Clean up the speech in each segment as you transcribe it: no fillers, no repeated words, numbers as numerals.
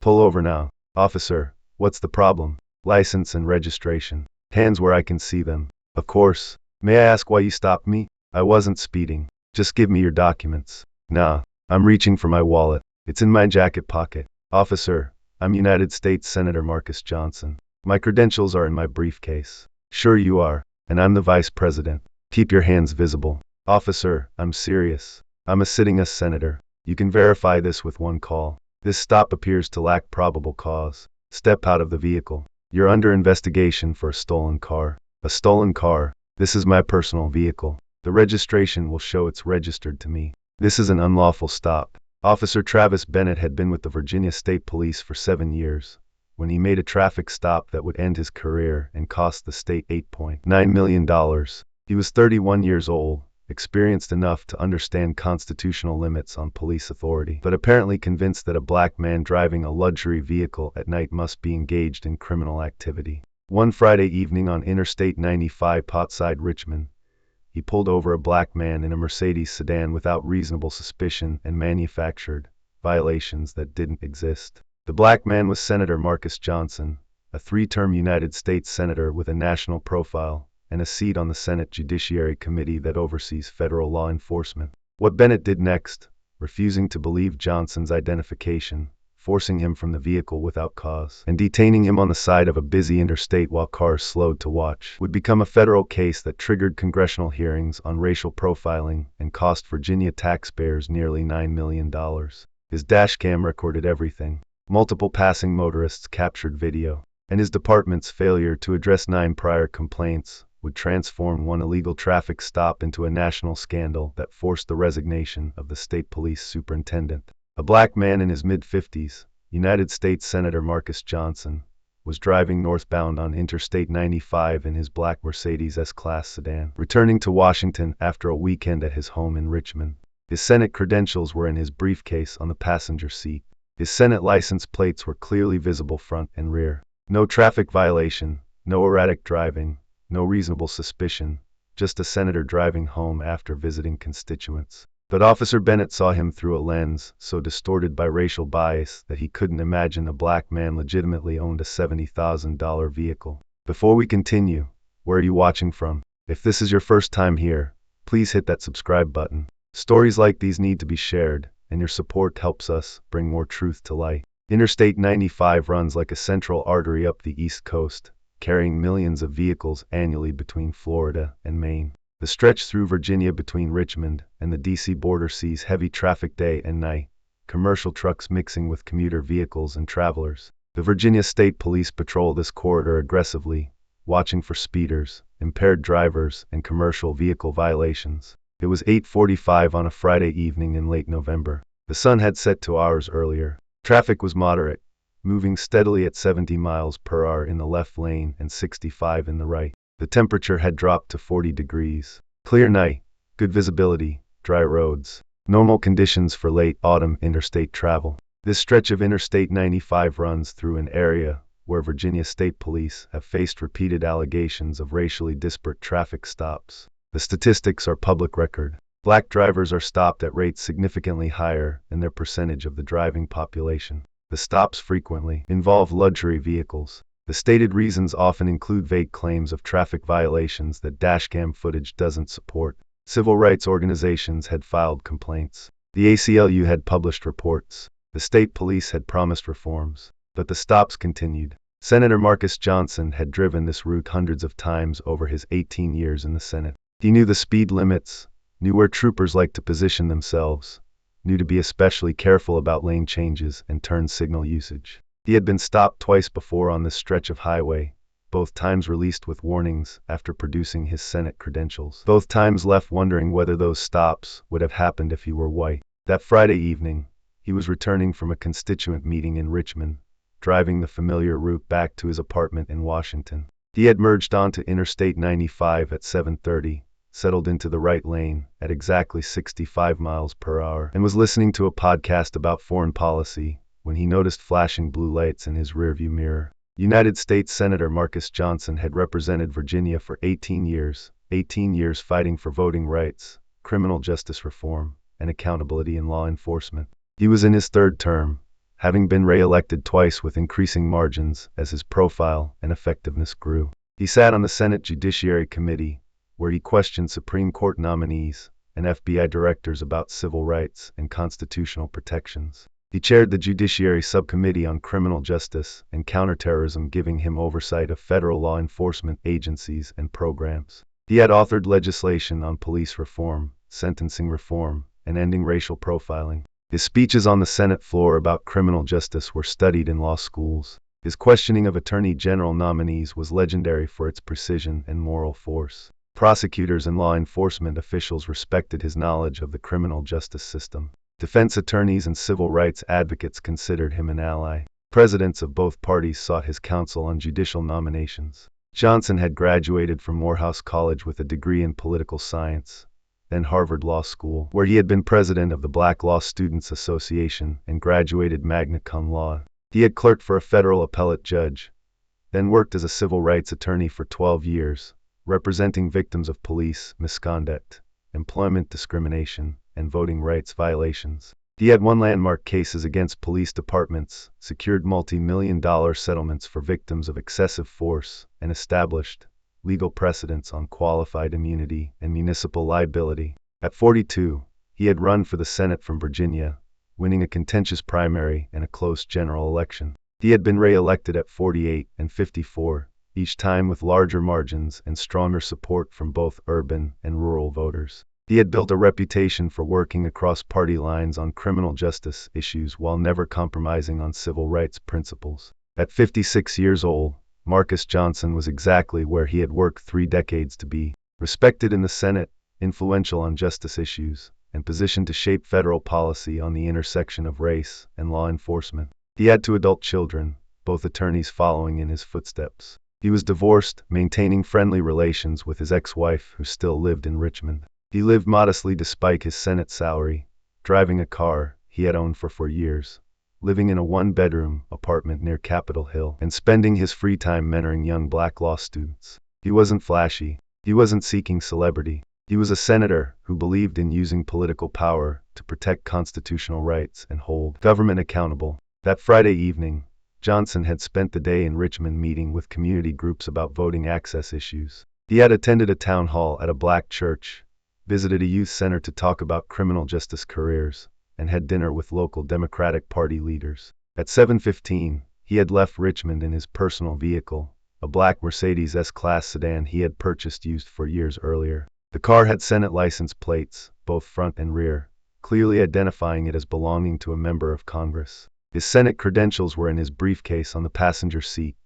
Pull over now. Officer, what's the problem? License and registration. Hands where I can see them. Of course. May I ask why you stopped me? I wasn't speeding. Just give me your documents. Nah, I'm reaching for my wallet. It's in my jacket pocket. Officer, I'm United States Senator Marcus Johnson. My credentials are in my briefcase. Sure you are, and I'm the Vice President. Keep your hands visible. Officer, I'm serious. I'm a sitting senator. You can verify this with one call. This stop appears to lack probable cause. Step out of the vehicle. You're under investigation for a stolen car. A stolen car? This is my personal vehicle. The registration will show it's registered to me. This is an unlawful stop. Officer Travis Bennett had been with the Virginia State Police for 7 years when he made a traffic stop that would end his career and cost the state $8.9 million. He was 31 years old, experienced enough to understand constitutional limits on police authority, but apparently convinced that a black man driving a luxury vehicle at night must be engaged in criminal activity. One Friday evening on Interstate 95 outside Richmond, he pulled over a black man in a Mercedes sedan without reasonable suspicion and manufactured violations that didn't exist. The black man was Senator Marcus Johnson, a 3-term United States Senator with a national profile and a seat on the Senate Judiciary Committee that oversees federal law enforcement. What Bennett did next, refusing to believe Johnson's identification, forcing him from the vehicle without cause, and detaining him on the side of a busy interstate while cars slowed to watch, would become a federal case that triggered congressional hearings on racial profiling and cost Virginia taxpayers nearly $9 million. His dashcam recorded everything. Multiple passing motorists captured video, and his department's failure to address 9 prior complaints would transform one illegal traffic stop into a national scandal that forced the resignation of the state police superintendent. A black man in his mid-50s, United States Senator Marcus Johnson, was driving northbound on Interstate 95 in his black Mercedes S-Class sedan, returning to Washington after a weekend at his home in Richmond. His Senate credentials were in his briefcase on the passenger seat. His Senate license plates were clearly visible front and rear. No traffic violation, no erratic driving, no reasonable suspicion, just a senator driving home after visiting constituents. But Officer Bennett saw him through a lens so distorted by racial bias that he couldn't imagine a black man legitimately owned a $70,000 vehicle. Before we continue, where are you watching from? If this is your first time here, please hit that subscribe button. Stories like these need to be shared, and your support helps us bring more truth to light. Interstate 95 runs like a central artery up the East Coast, carrying millions of vehicles annually between Florida and Maine. The stretch through Virginia between Richmond and the D.C. border sees heavy traffic day and night, commercial trucks mixing with commuter vehicles and travelers. The Virginia State Police patrol this corridor aggressively, watching for speeders, impaired drivers, and commercial vehicle violations. It was 8:45 on a Friday evening in late November. The sun had set 2 hours earlier. Traffic was moderate, moving steadily at 70 miles per hour in the left lane and 65 in the right. The temperature had dropped to 40 degrees. Clear night, good visibility, dry roads. Normal conditions for late autumn interstate travel. This stretch of Interstate 95 runs through an area where Virginia State Police have faced repeated allegations of racially disparate traffic stops. The statistics are public record. Black drivers are stopped at rates significantly higher than their percentage of the driving population. The stops frequently involve luxury vehicles. The stated reasons often include vague claims of traffic violations that dashcam footage doesn't support. Civil rights organizations had filed complaints. The ACLU had published reports. The state police had promised reforms. But the stops continued. Senator Marcus Johnson had driven this route hundreds of times over his 18 years in the Senate. He knew the speed limits, knew where troopers like to position themselves, knew to be especially careful about lane changes and turn signal usage. He had been stopped twice before on this stretch of highway, both times released with warnings after producing his Senate credentials. Both times left wondering whether those stops would have happened if he were white. That Friday evening, he was returning from a constituent meeting in Richmond, driving the familiar route back to his apartment in Washington. He had merged onto Interstate 95 at 7:30, settled into the right lane at exactly 65 miles per hour, and was listening to a podcast about foreign policy when he noticed flashing blue lights in his rearview mirror. United States Senator Marcus Johnson had represented Virginia for 18 years fighting for voting rights, criminal justice reform, and accountability in law enforcement. He was in his 3rd term, having been re-elected twice with increasing margins as his profile and effectiveness grew. He sat on the Senate Judiciary Committee, where he questioned Supreme Court nominees and FBI directors about civil rights and constitutional protections. He chaired the Judiciary Subcommittee on Criminal Justice and Counterterrorism, giving him oversight of federal law enforcement agencies and programs. He had authored legislation on police reform, sentencing reform, and ending racial profiling. His speeches on the Senate floor about criminal justice were studied in law schools. His questioning of Attorney General nominees was legendary for its precision and moral force. Prosecutors and law enforcement officials respected his knowledge of the criminal justice system. Defense attorneys and civil rights advocates considered him an ally. Presidents of both parties sought his counsel on judicial nominations. Johnson had graduated from Morehouse College with a degree in political science, then Harvard Law School, where he had been president of the Black Law Students Association and graduated magna cum laude. He had clerked for a federal appellate judge, then worked as a civil rights attorney for 12 years, representing victims of police misconduct, employment discrimination, and voting rights violations. He had won landmark cases against police departments, secured multi-million-dollar settlements for victims of excessive force, and established legal precedents on qualified immunity and municipal liability. At 42, he had run for the Senate from Virginia, winning a contentious primary and a close general election. He had been re-elected at 48 and 54, each time with larger margins and stronger support from both urban and rural voters. He had built a reputation for working across party lines on criminal justice issues while never compromising on civil rights principles. At 56 years old, Marcus Johnson was exactly where he had worked 3 decades to be: respected in the Senate, influential on justice issues, and positioned to shape federal policy on the intersection of race and law enforcement. He had 2 adult children, both attorneys following in his footsteps. He was divorced, maintaining friendly relations with his ex-wife who still lived in Richmond. He lived modestly despite his Senate salary, driving a car he had owned for 4 years, living in a 1-bedroom apartment near Capitol Hill, and spending his free time mentoring young black law students. He wasn't flashy. He wasn't seeking celebrity. He was a senator who believed in using political power to protect constitutional rights and hold government accountable. That Friday evening, Johnson had spent the day in Richmond meeting with community groups about voting access issues. He had attended a town hall at a black church, visited a youth center to talk about criminal justice careers, and had dinner with local Democratic Party leaders. At 7:15, he had left Richmond in his personal vehicle, a black Mercedes S-Class sedan he had purchased used 4 years earlier. The car had Senate license plates, both front and rear, clearly identifying it as belonging to a member of Congress. His Senate credentials were in his briefcase on the passenger seat,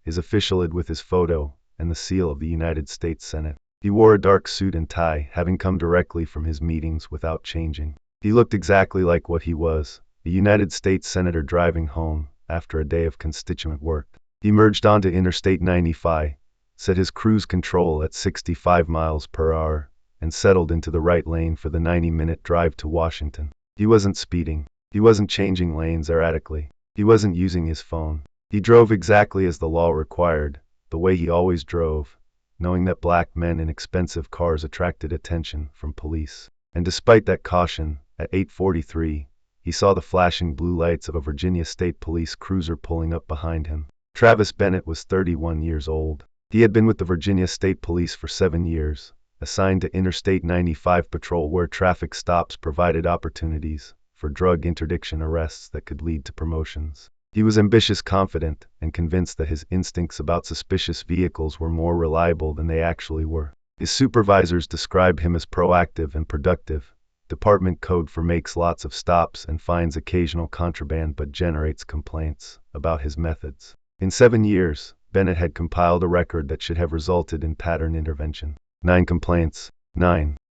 his officialed with his photo and the seal of the United States Senate. He wore a dark suit and tie, having come directly from his meetings without changing. He looked exactly like what he was, a United States Senator driving home after a day of constituent work. He merged onto Interstate 95, set his cruise control at 65 miles per hour, and settled into the right lane for the 90-minute drive to Washington. He wasn't speeding. He wasn't changing lanes erratically. He wasn't using his phone. He drove exactly as the law required, the way he always drove, knowing that black men in expensive cars attracted attention from police. And despite that caution, at 8:43, he saw the flashing blue lights of a Virginia State Police cruiser pulling up behind him. Travis Bennett was 31 years old. He had been with the Virginia State Police for 7 years, assigned to Interstate 95 patrol where traffic stops provided opportunities for drug interdiction arrests that could lead to promotions. He was ambitious, confident, and convinced that his instincts about suspicious vehicles were more reliable than they actually were. His supervisors described him as proactive and productive. Department code for makes lots of stops and finds occasional contraband but generates complaints about his methods. In 7 years, Bennett had compiled a record that should have resulted in pattern intervention. 9 complaints.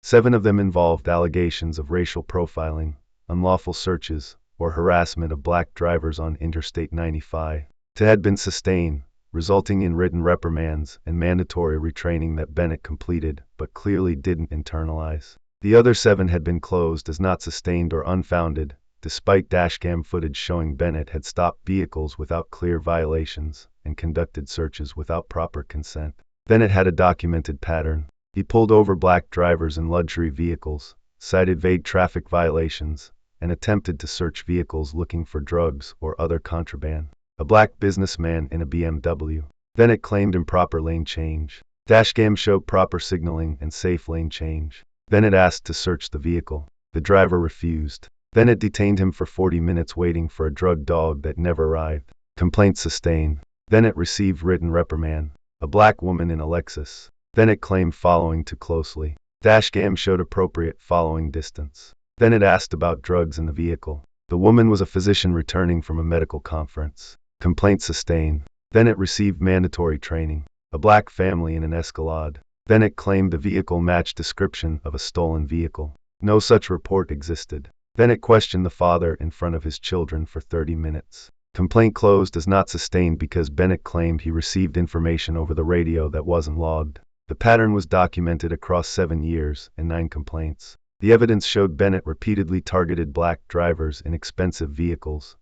7 of them involved allegations of racial profiling, unlawful searches, or harassment of black drivers on Interstate 95. 2 had been sustained, resulting in written reprimands and mandatory retraining that Bennett completed but clearly didn't internalize. The other 7 had been closed as not sustained or unfounded, despite dashcam footage showing Bennett had stopped vehicles without clear violations and conducted searches without proper consent. Bennett had a documented pattern. He pulled over black drivers in luxury vehicles, cited vague traffic violations, and attempted to search vehicles looking for drugs or other contraband. A black businessman in a BMW. Then it claimed improper lane change. Dashcam showed proper signaling and safe lane change. Then it asked to search the vehicle. The driver refused. Then it detained him for 40 minutes waiting for a drug dog that never arrived. Complaint sustained. Then it received written reprimand. A black woman in a Lexus. Then it claimed following too closely. Dashcam showed appropriate following distance. Then it asked about drugs in the vehicle. The woman was a physician returning from a medical conference. Complaint sustained. Then it received mandatory training. A black family in an Escalade. Then it claimed the vehicle matched description of a stolen vehicle. No such report existed. Then it questioned the father in front of his children for 30 minutes. Complaint closed as not sustained because Bennett claimed he received information over the radio that wasn't logged. The pattern was documented across 7 years and 9 complaints. The evidence showed Bennett repeatedly targeted black drivers in expensive vehicles,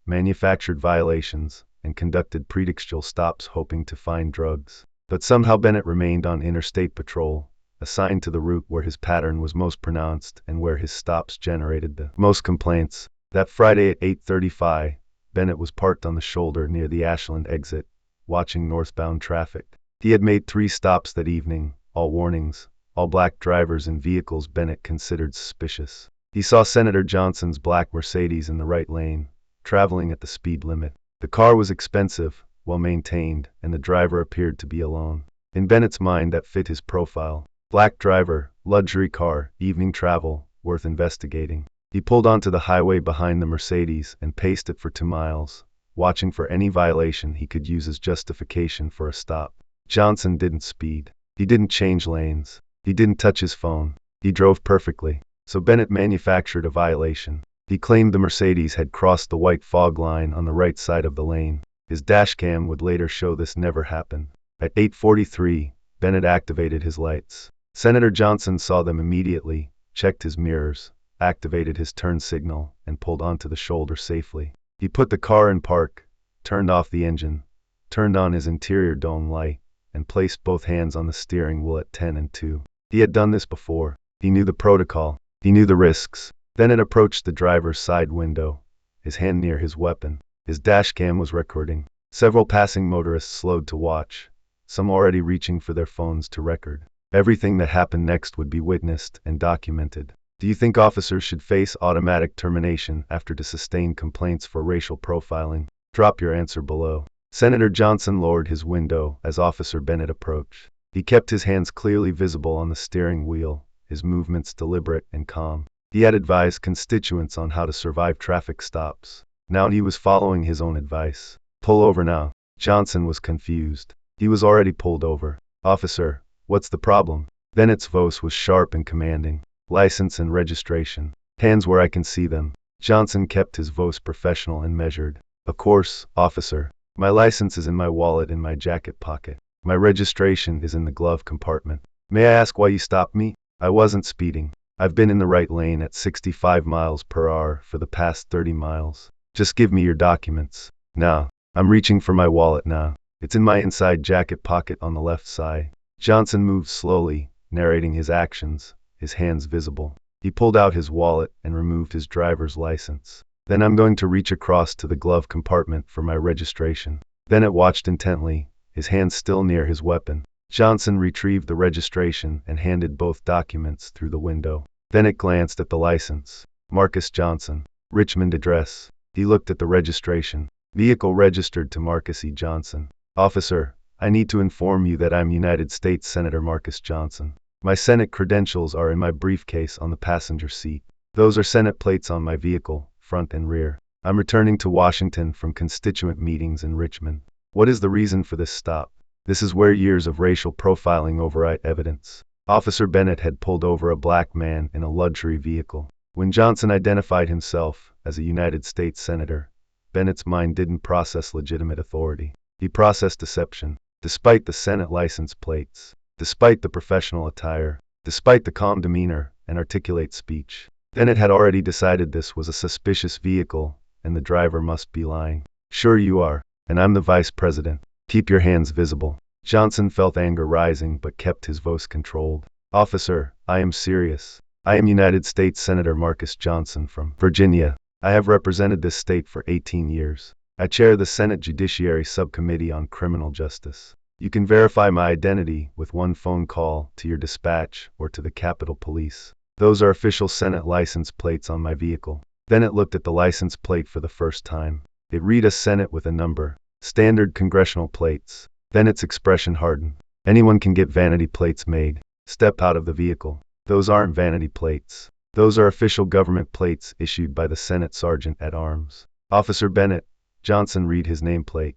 manufactured violations, and conducted pretextual stops hoping to find drugs. But somehow Bennett remained on Interstate patrol, assigned to the route where his pattern was most pronounced and where his stops generated the most complaints. That Friday at 8:35, Bennett was parked on the shoulder near the Ashland exit, watching northbound traffic. He had made 3 stops that evening, all warnings, all black drivers in vehicles Bennett considered suspicious. He saw Senator Johnson's black Mercedes in the right lane, traveling at the speed limit. The car was expensive, well-maintained, and the driver appeared to be alone. In Bennett's mind that fit his profile. Black driver, luxury car, evening travel, worth investigating. He pulled onto the highway behind the Mercedes and paced it for 2 miles, watching for any violation he could use as justification for a stop. Johnson didn't speed. He didn't change lanes. He didn't touch his phone. He drove perfectly. So Bennett manufactured a violation. He claimed the Mercedes had crossed the white fog line on the right side of the lane. His dashcam would later show this never happened. At 8:43, Bennett activated his lights. Senator Johnson saw them immediately, checked his mirrors, activated his turn signal, and pulled onto the shoulder safely. He put the car in park, turned off the engine, turned on his interior dome light, and placed both hands on the steering wheel at 10 and 2. He had done this before. He knew the protocol. He knew the risks. Then it approached the driver's side window, his hand near his weapon. His dashcam was recording. Several passing motorists slowed to watch, some already reaching for their phones to record. Everything that happened next would be witnessed and documented. Do you think officers should face automatic termination after sustained complaints for racial profiling? Drop your answer below. Senator Johnson lowered his window as Officer Bennett approached. He kept his hands clearly visible on the steering wheel, his movements deliberate and calm. He had advised constituents on how to survive traffic stops. Now he was following his own advice. Pull over now. Johnson was confused. He was already pulled over. Officer, what's the problem? Bennett's voice was sharp and commanding. License and registration. Hands where I can see them. Johnson kept his voice professional and measured. Of course, officer. My license is in my wallet in my jacket pocket. My registration is in the glove compartment. May I ask why you stopped me? I wasn't speeding. I've been in the right lane at 65 miles per hour for the past 30 miles. Just give me your documents. Now. I'm reaching for my wallet now. It's in my inside jacket pocket on the left side. Johnson moved slowly, narrating his actions, his hands visible. He pulled out his wallet and removed his driver's license. Then I'm going to reach across to the glove compartment for my registration. Bennett watched intently, his hands still near his weapon. Johnson retrieved the registration and handed both documents through the window. Bennett glanced at the license. Marcus Johnson. Richmond address. He looked at the registration. Vehicle registered to Marcus E. Johnson. Officer, I need to inform you that I'm United States Senator Marcus Johnson. My Senate credentials are in my briefcase on the passenger seat. Those are Senate plates on my vehicle, front and rear. I'm returning to Washington from constituent meetings in Richmond. What is the reason for this stop? This is where years of racial profiling overwrite evidence. Officer Bennett had pulled over a black man in a luxury vehicle. When Johnson identified himself as a United States Senator, Bennett's mind didn't process legitimate authority. He processed deception. Despite the Senate license plates, despite the professional attire, despite the calm demeanor and articulate speech, Bennett had already decided this was a suspicious vehicle, and the driver must be lying. Sure you are, and I'm the vice president. Keep your hands visible. Johnson felt anger rising but kept his voice controlled. Officer, I am serious. I am United States Senator Marcus Johnson from Virginia. I have represented this state for 18 years. I chair the Senate Judiciary Subcommittee on Criminal Justice. You can verify my identity with one phone call to your dispatch or to the Capitol Police. Those are official Senate license plates on my vehicle. Bennett looked at the license plate for the first time. It read a Senate with a number. Standard Congressional plates. Bennett's expression hardened. Anyone can get vanity plates made. Step out of the vehicle. Those aren't vanity plates. Those are official government plates issued by the Senate Sergeant at Arms. Officer Bennett, Johnson read his nameplate.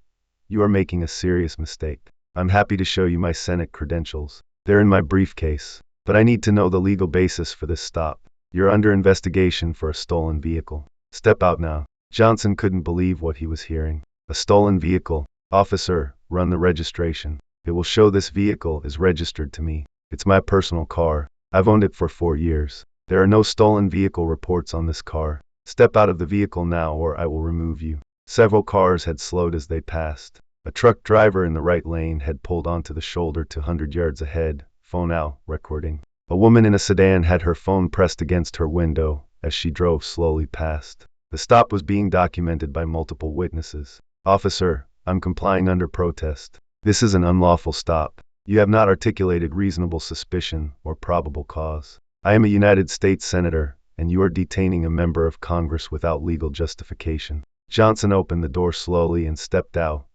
You are making a serious mistake. I'm happy to show you my Senate credentials. They're in my briefcase. But I need to know the legal basis for this stop. You're under investigation for a stolen vehicle. Step out now. Johnson couldn't believe what he was hearing. A stolen vehicle. Officer, run the registration. It will show this vehicle is registered to me. It's my personal car. I've owned it for 4 years. There are no stolen vehicle reports on this car. Step out of the vehicle now or I will remove you. Several cars had slowed as they passed. A truck driver in the right lane had pulled onto the shoulder 200 yards ahead, phone out, recording. A woman in a sedan had her phone pressed against her window as she drove slowly past. The stop was being documented by multiple witnesses. Officer, I'm complying under protest. This is an unlawful stop. You have not articulated reasonable suspicion or probable cause. I am a United States Senator, and you are detaining a member of Congress without legal justification. Johnson opened the door slowly and stepped out,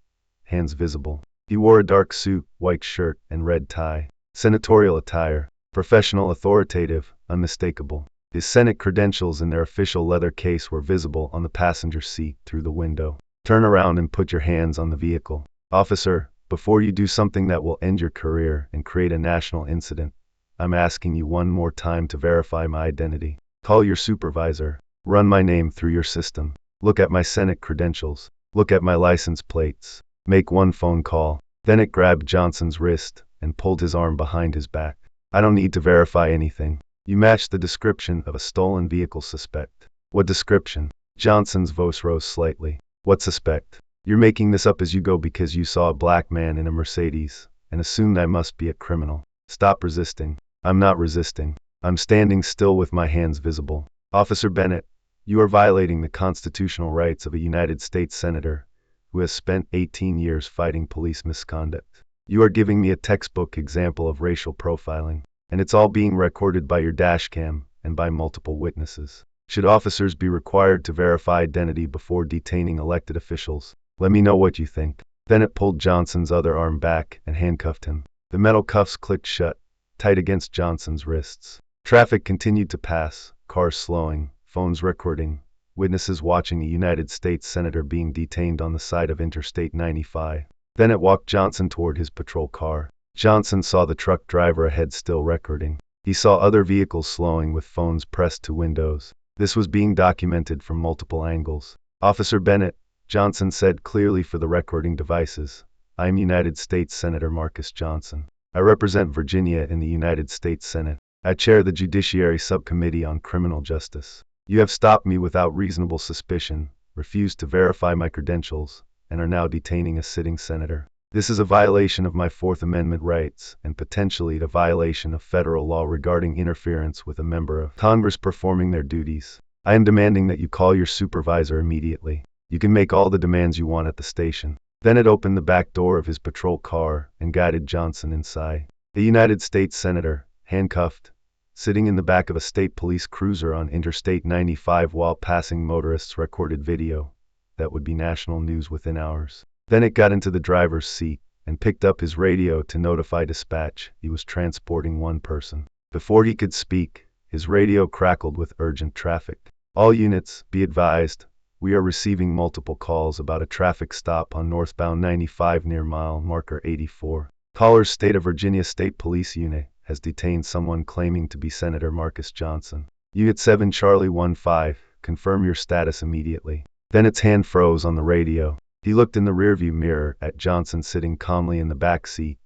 hands visible. He wore a dark suit, white shirt, and red tie. Senatorial attire. Professional, authoritative, unmistakable. His Senate credentials in their official leather case were visible on the passenger seat through the window. Turn around and put your hands on the vehicle. Officer, before you do something that will end your career and create a national incident, I'm asking you one more time to verify my identity. Call your supervisor. Run my name through your system. Look at my Senate credentials. Look at my license plates. Make one phone call. Then it grabbed Johnson's wrist and pulled his arm behind his back. I don't need to verify anything. You match the description of a stolen vehicle suspect. What description? Johnson's voice rose slightly. What suspect? You're making this up as you go because you saw a black man in a Mercedes and assumed I must be a criminal. Stop resisting. I'm not resisting. I'm standing still with my hands visible. Officer Bennett, you are violating the constitutional rights of a United States Senator who has spent 18 years fighting police misconduct. You are giving me a textbook example of racial profiling, and it's all being recorded by your dashcam and by multiple witnesses. Should officers be required to verify identity before detaining elected officials? Let me know what you think. Bennett pulled Johnson's other arm back and handcuffed him. The metal cuffs clicked shut, tight against Johnson's wrists. Traffic continued to pass, cars slowing, phones recording, witnesses watching a United States Senator being detained on the side of Interstate 95. Bennett walked Johnson toward his patrol car. Johnson saw the truck driver ahead still recording. He saw other vehicles slowing with phones pressed to windows. This was being documented from multiple angles. Officer Bennett, Johnson said clearly for the recording devices, I am United States Senator Marcus Johnson. I represent Virginia in the United States Senate. I chair the Judiciary Subcommittee on Criminal Justice. You have stopped me without reasonable suspicion, refused to verify my credentials, and are now detaining a sitting senator. This is a violation of my Fourth Amendment rights and potentially a violation of federal law regarding interference with a member of Congress performing their duties. I am demanding that you call your supervisor immediately. You can make all the demands you want at the station. Bennett opened the back door of his patrol car and guided Johnson inside. A United States Senator, handcuffed, sitting in the back of a state police cruiser on Interstate 95 while passing motorists recorded video. That would be national news within hours. Bennett got into the driver's seat and picked up his radio to notify dispatch he was transporting one person. Before he could speak, his radio crackled with urgent traffic. All units, be advised, we are receiving multiple calls about a traffic stop on northbound 95 near mile marker 84. Caller's State of Virginia State Police Unit has detained someone claiming to be Senator Marcus Johnson. Unit 7 Charlie 15, confirm your status immediately. Bennett's hand froze on the radio. He looked in the rearview mirror at Johnson sitting calmly in the back seat,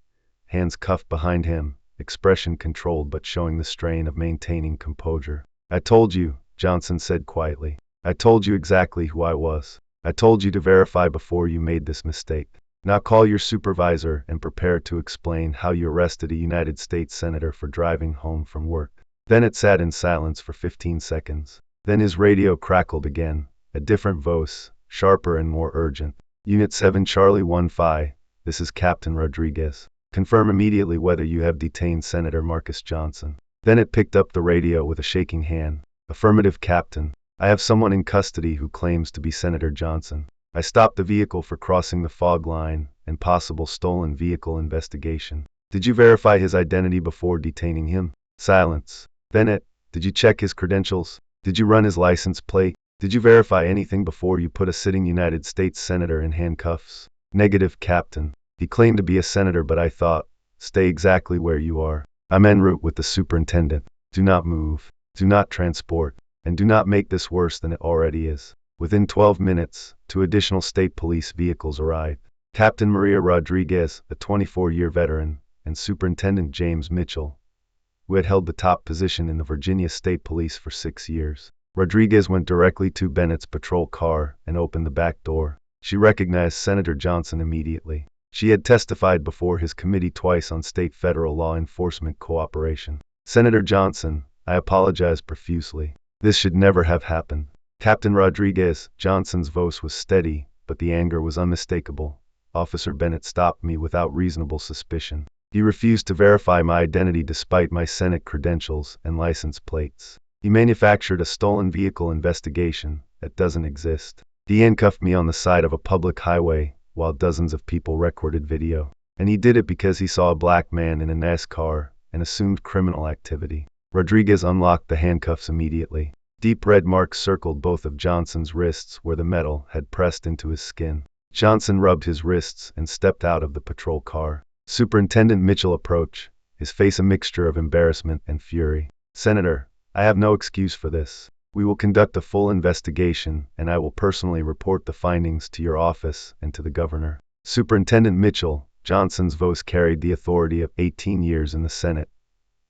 hands cuffed behind him, expression controlled but showing the strain of maintaining composure. I told you, Johnson said quietly. I told you exactly who I was. I told you to verify before you made this mistake. Now call your supervisor and prepare to explain how you arrested a United States Senator for driving home from work. Bennett sat in silence for 15 seconds. Then his radio crackled again, a different voice, sharper and more urgent. Unit 7 Charlie 1-5, this is Captain Rodriguez. Confirm immediately whether you have detained Senator Marcus Johnson. Bennett picked up the radio with a shaking hand. Affirmative, Captain. I have someone in custody who claims to be Senator Johnson. I stopped the vehicle for crossing the fog line and possible stolen vehicle investigation. Did you verify his identity before detaining him? Silence. Bennett, did you check his credentials? Did you run his license plate? Did you verify anything before you put a sitting United States Senator in handcuffs? Negative, Captain. He claimed to be a senator, but I thought, stay exactly where you are. I'm en route with the superintendent. Do not move. Do not transport. And do not make this worse than it already is. Within 12 minutes, 2 additional state police vehicles arrived. Captain Maria Rodriguez, a 24-year veteran, and Superintendent James Mitchell, who had held the top position in the Virginia State Police for 6 years. Rodriguez went directly to Bennett's patrol car and opened the back door. She recognized Senator Johnson immediately. She had testified before his committee twice on state-federal law enforcement cooperation. Senator Johnson, I apologize profusely. This should never have happened. Captain Rodriguez, Johnson's voice was steady, but the anger was unmistakable. Officer Bennett stopped me without reasonable suspicion. He refused to verify my identity despite my Senate credentials and license plates. He manufactured a stolen vehicle investigation that doesn't exist. He handcuffed me on the side of a public highway while dozens of people recorded video. And he did it because he saw a black man in a nice car and assumed criminal activity. Rodriguez unlocked the handcuffs immediately. Deep red marks circled both of Johnson's wrists where the metal had pressed into his skin. Johnson rubbed his wrists and stepped out of the patrol car. Superintendent Mitchell approached, his face a mixture of embarrassment and fury. Senator, I have no excuse for this. We will conduct a full investigation, and I will personally report the findings to your office and to the governor. Superintendent Mitchell, Johnson's voice carried the authority of 18 years in the Senate.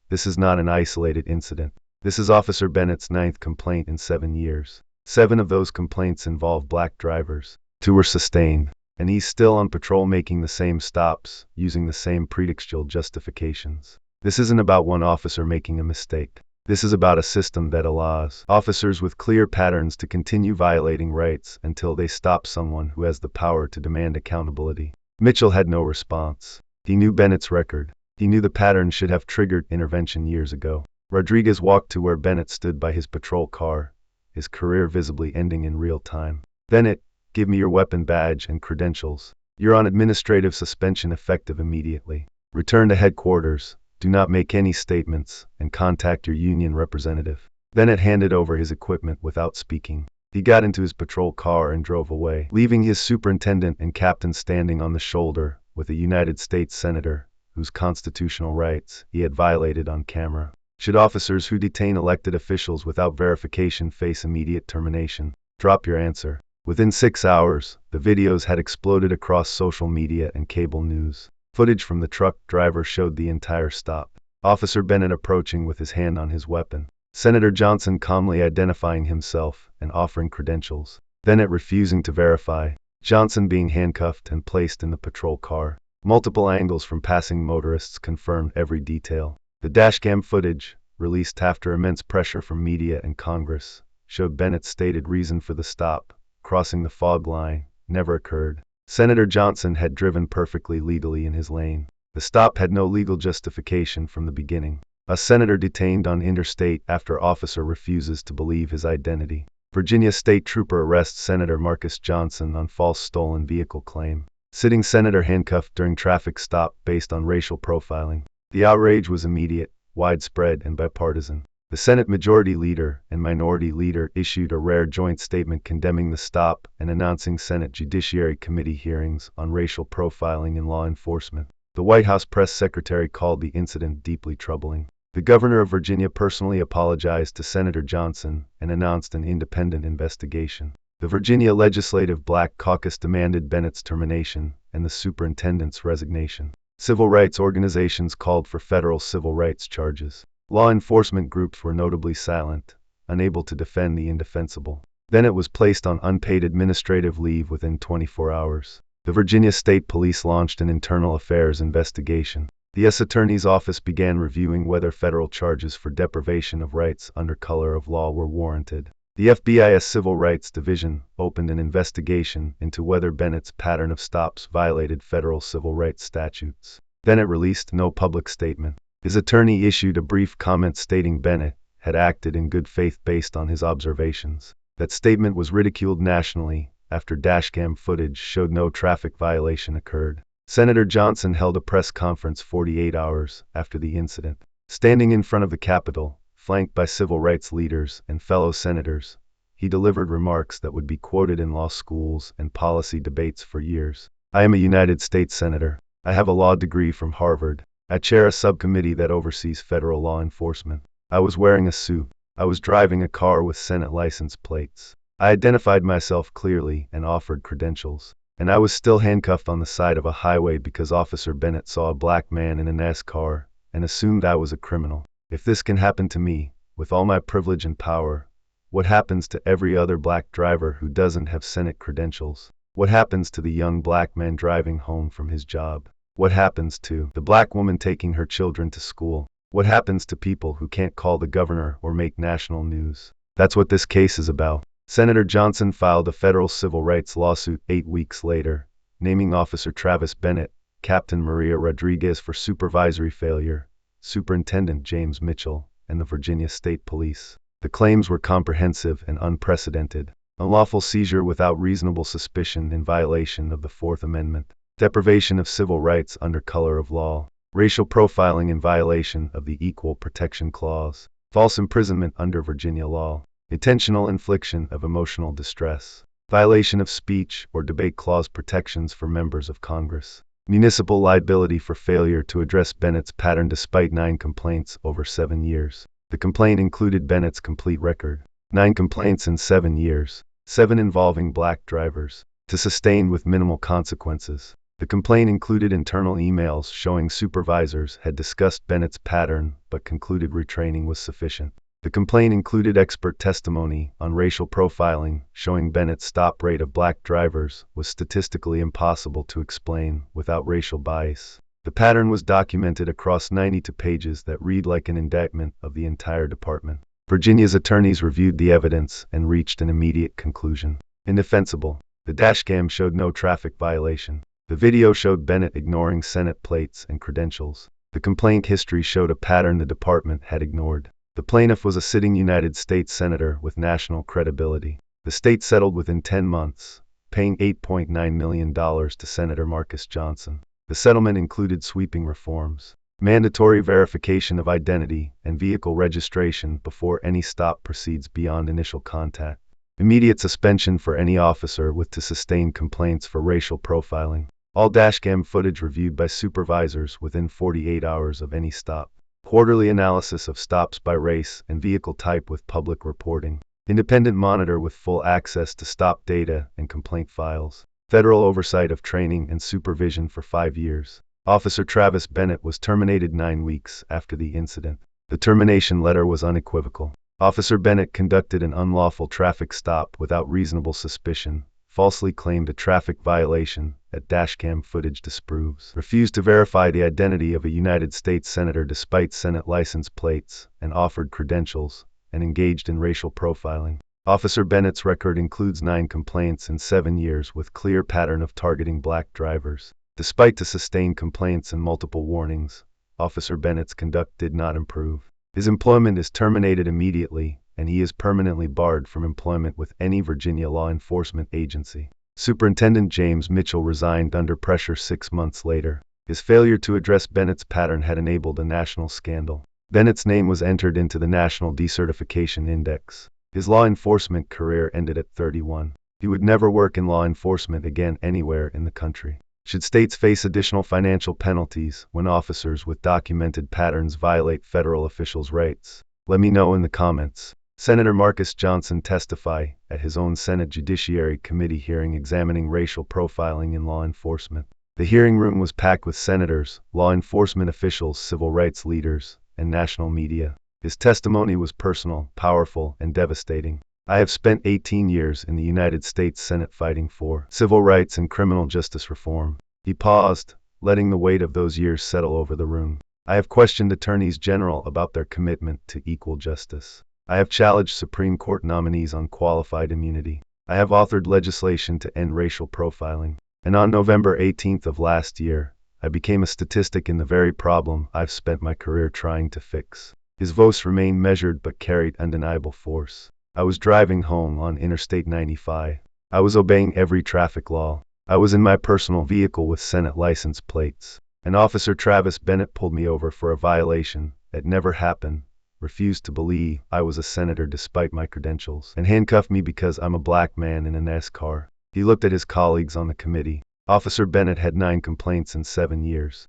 This is not an isolated incident. This is Officer Bennett's 9th complaint in 7 years. 7 of those complaints involve black drivers. 2 were sustained, and he's still on patrol making the same stops, using the same pretextual justifications. This isn't about one officer making a mistake. This is about a system that allows officers with clear patterns to continue violating rights until they stop someone who has the power to demand accountability. Mitchell had no response. He knew Bennett's record. He knew the pattern should have triggered intervention years ago. Rodriguez walked to where Bennett stood by his patrol car, his career visibly ending in real time. Bennett, give me your weapon badge and credentials. You're on administrative suspension effective immediately. Return to headquarters. Do not make any statements, and contact your union representative. Bennett handed over his equipment without speaking. He got into his patrol car and drove away, leaving his superintendent and captain standing on the shoulder with a United States senator, whose constitutional rights he had violated on camera. Should officers who detain elected officials without verification face immediate termination? Drop your answer. Within 6 hours, the videos had exploded across social media and cable news. Footage from the truck driver showed the entire stop. Officer Bennett approaching with his hand on his weapon. Senator Johnson calmly identifying himself and offering credentials. Bennett refusing to verify. Johnson being handcuffed and placed in the patrol car. Multiple angles from passing motorists confirmed every detail. The dashcam footage, released after immense pressure from media and Congress, showed Bennett's stated reason for the stop, crossing the fog line, never occurred. Senator Johnson had driven perfectly legally in his lane. The stop had no legal justification from the beginning. A senator detained on Interstate after officer refuses to believe his identity. Virginia State Trooper arrests Senator Marcus Johnson on false stolen vehicle claim. Sitting senator handcuffed during traffic stop based on racial profiling. The outrage was immediate, widespread, and bipartisan. The Senate Majority Leader and Minority Leader issued a rare joint statement condemning the stop and announcing Senate Judiciary Committee hearings on racial profiling in law enforcement. The White House press secretary called the incident deeply troubling. The governor of Virginia personally apologized to Senator Johnson and announced an independent investigation. The Virginia Legislative Black Caucus demanded Bennett's termination and the superintendent's resignation. Civil rights organizations called for federal civil rights charges. Law enforcement groups were notably silent, unable to defend the indefensible. Bennett was placed on unpaid administrative leave within 24 hours. The Virginia State Police launched an internal affairs investigation. The U.S. Attorney's Office began reviewing whether federal charges for deprivation of rights under color of law were warranted. The FBI's Civil Rights Division opened an investigation into whether Bennett's pattern of stops violated federal civil rights statutes. Bennett released no public statement. His attorney issued a brief comment stating Bennett had acted in good faith based on his observations. That statement was ridiculed nationally after dashcam footage showed no traffic violation occurred. Senator Johnson held a press conference 48 hours after the incident. Standing in front of the Capitol, flanked by civil rights leaders and fellow senators, he delivered remarks that would be quoted in law schools and policy debates for years. I am a United States Senator. I have a law degree from Harvard. I chair a subcommittee that oversees federal law enforcement. I was wearing a suit. I was driving a car with Senate license plates. I identified myself clearly and offered credentials. And I was still handcuffed on the side of a highway because Officer Bennett saw a black man in a NASCAR and assumed I was a criminal. If this can happen to me, with all my privilege and power, what happens to every other black driver who doesn't have Senate credentials? What happens to the young black man driving home from his job? What happens to the black woman taking her children to school? What happens to people who can't call the governor or make national news? That's what this case is about. Senator Johnson filed a federal civil rights lawsuit 8 weeks later, naming Officer Travis Bennett, Captain Maria Rodriguez for supervisory failure, Superintendent James Mitchell, and the Virginia State Police. The claims were comprehensive and unprecedented. Unlawful seizure without reasonable suspicion in violation of the Fourth Amendment. Deprivation of civil rights under color of law. Racial profiling in violation of the Equal Protection Clause. False imprisonment under Virginia law. Intentional infliction of emotional distress. Violation of speech or debate clause protections for members of Congress. Municipal liability for failure to address Bennett's pattern despite 9 complaints over 7 years. The complaint included Bennett's complete record. 9 complaints in 7 years. 7 involving black drivers. To sustain with minimal consequences. The complaint included internal emails showing supervisors had discussed Bennett's pattern but concluded retraining was sufficient. The complaint included expert testimony on racial profiling, showing Bennett's stop rate of black drivers was statistically impossible to explain without racial bias. The pattern was documented across 92 pages that read like an indictment of the entire department. Virginia's attorneys reviewed the evidence and reached an immediate conclusion. Indefensible. The dashcam showed no traffic violation. The video showed Bennett ignoring Senate plates and credentials. The complaint history showed a pattern the department had ignored. The plaintiff was a sitting United States Senator with national credibility. The state settled within 10 months, paying $8.9 million to Senator Marcus Johnson. The settlement included sweeping reforms, mandatory verification of identity and vehicle registration before any stop proceeds beyond initial contact, immediate suspension for any officer with to sustain complaints for racial profiling, all dashcam footage reviewed by supervisors within 48 hours of any stop. Quarterly analysis of stops by race and vehicle type with public reporting. Independent monitor with full access to stop data and complaint files. Federal oversight of training and supervision for 5 years. Officer Travis Bennett was terminated 9 weeks after the incident. The termination letter was unequivocal. Officer Bennett conducted an unlawful traffic stop without reasonable suspicion, falsely claimed a traffic violation that dashcam footage disproves, refused to verify the identity of a United States Senator despite Senate license plates, and offered credentials, and engaged in racial profiling. Officer Bennett's record includes 9 complaints in 7 years with clear pattern of targeting black drivers. Despite the sustained complaints and multiple warnings, Officer Bennett's conduct did not improve. His employment is terminated immediately, and he is permanently barred from employment with any Virginia law enforcement agency. Superintendent James Mitchell resigned under pressure 6 months later. His failure to address Bennett's pattern had enabled a national scandal. Bennett's name was entered into the National Decertification Index. His law enforcement career ended at 31. He would never work in law enforcement again anywhere in the country. Should states face additional financial penalties when officers with documented patterns violate federal officials' rights? Let me know in the comments. Senator Marcus Johnson testify at his own Senate Judiciary Committee hearing examining racial profiling in law enforcement. The hearing room was packed with senators, law enforcement officials, civil rights leaders, and national media. His testimony was personal, powerful, and devastating. I have spent 18 years in the United States Senate fighting for civil rights and criminal justice reform. He paused, letting the weight of those years settle over the room. I have questioned attorneys general about their commitment to equal justice. I have challenged Supreme Court nominees on qualified immunity. I have authored legislation to end racial profiling. And on November 18th of last year, I became a statistic in the very problem I've spent my career trying to fix. His voice remained measured but carried undeniable force. I was driving home on Interstate 95. I was obeying every traffic law. I was in my personal vehicle with Senate license plates. And Officer Travis Bennett pulled me over for a violation that never happened, refused to believe I was a senator despite my credentials, and handcuffed me because I'm a black man in an S car. He looked at his colleagues on the committee. Officer Bennett had 9 complaints in 7 years.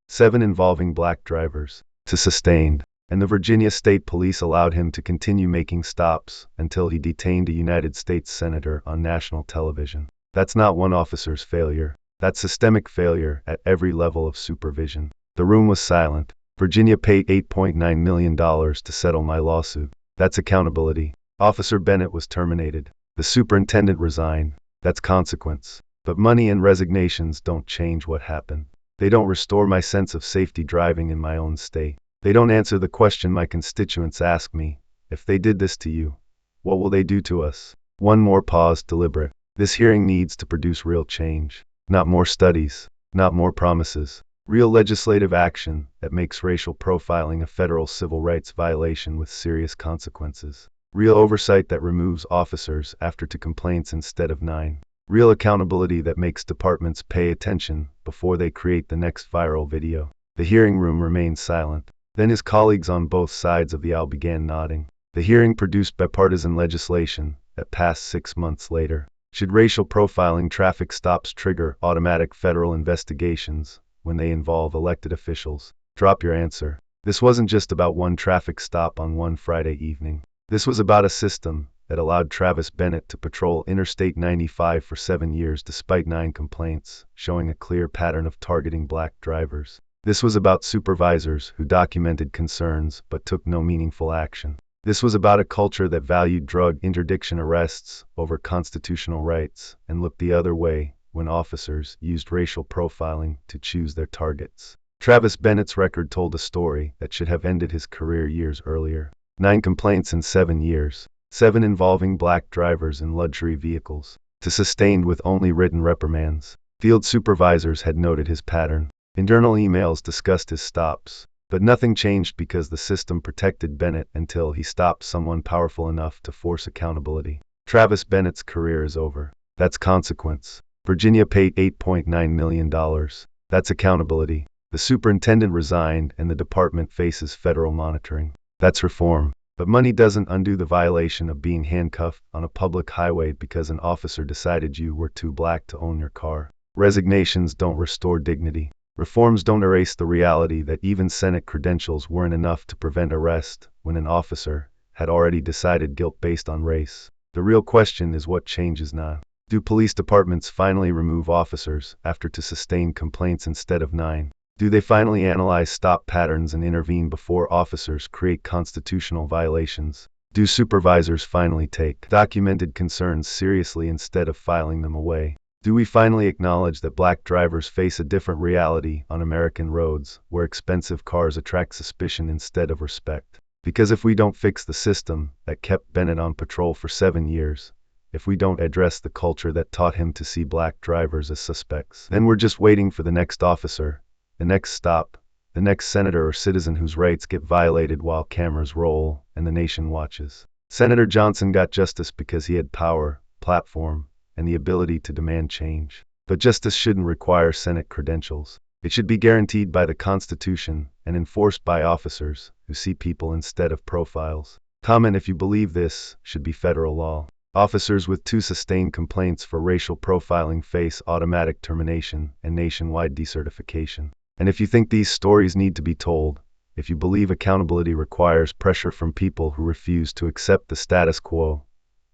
7 involving black drivers. To sustained. And the Virginia State Police allowed him to continue making stops until he detained a United States senator on national television. That's not one officer's failure. That's systemic failure at every level of supervision. The room was silent. Virginia paid $8.9 million to settle my lawsuit. That's accountability. Officer Bennett was terminated. The superintendent resigned. That's consequence. But money and resignations don't change what happened. They don't restore my sense of safety driving in my own state. They don't answer the question my constituents ask me. If they did this to you, what will they do to us? One more pause, deliberate. This hearing needs to produce real change. Not more studies. Not more promises. Real legislative action that makes racial profiling a federal civil rights violation with serious consequences. Real oversight that removes officers after 2 complaints instead of 9. Real accountability that makes departments pay attention before they create the next viral video. The hearing room remained silent. Then his colleagues on both sides of the aisle began nodding. The hearing produced bipartisan legislation that passed 6 months later. Should racial profiling traffic stops trigger automatic federal investigations when they involve elected officials? Drop your answer. This wasn't just about one traffic stop on one Friday evening. This was about a system that allowed Travis Bennett to patrol Interstate 95 for 7 years despite 9 complaints, showing a clear pattern of targeting black drivers. This was about supervisors who documented concerns but took no meaningful action. This was about a culture that valued drug interdiction arrests over constitutional rights and looked the other way when officers used racial profiling to choose their targets. Travis Bennett's record told a story that should have ended his career years earlier. 9 complaints in 7 years. 7 involving black drivers in luxury vehicles. To sustained with only written reprimands. Field supervisors had noted his pattern. Internal emails discussed his stops. But nothing changed because the system protected Bennett until he stopped someone powerful enough to force accountability. Travis Bennett's career is over. That's consequence. Virginia paid $8.9 million. That's accountability. The superintendent resigned and the department faces federal monitoring. That's reform. But money doesn't undo the violation of being handcuffed on a public highway because an officer decided you were too black to own your car. Resignations don't restore dignity. Reforms don't erase the reality that even Senate credentials weren't enough to prevent arrest when an officer had already decided guilt based on race. The real question is what changes now. Do police departments finally remove officers after 2 sustained complaints instead of 9? Do they finally analyze stop patterns and intervene before officers create constitutional violations? Do supervisors finally take documented concerns seriously instead of filing them away? Do we finally acknowledge that black drivers face a different reality on American roads, where expensive cars attract suspicion instead of respect? Because if we don't fix the system that kept Bennett on patrol for 7 years, if we don't address the culture that taught him to see black drivers as suspects, then we're just waiting for the next officer, the next stop, the next senator or citizen whose rights get violated while cameras roll and the nation watches. Senator Johnson got justice because he had power, platform, and the ability to demand change. But justice shouldn't require Senate credentials. It should be guaranteed by the Constitution and enforced by officers who see people instead of profiles. Comment if you believe this should be federal law. Officers with 2 sustained complaints for racial profiling face automatic termination and nationwide decertification. And if you think these stories need to be told, if you believe accountability requires pressure from people who refuse to accept the status quo,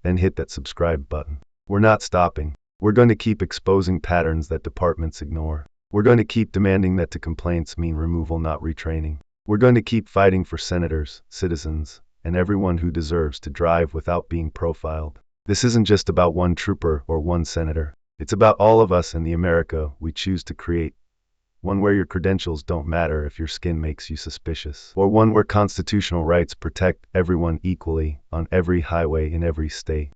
then hit that subscribe button. We're not stopping. We're going to keep exposing patterns that departments ignore. We're going to keep demanding that 2 complaints mean removal, not retraining. We're going to keep fighting for senators, citizens, and everyone who deserves to drive without being profiled. This isn't just about one trooper or one senator. It's about all of us and the America we choose to create. one where your credentials don't matter if your skin makes you suspicious, or one where constitutional rights protect everyone equally on every highway in every state.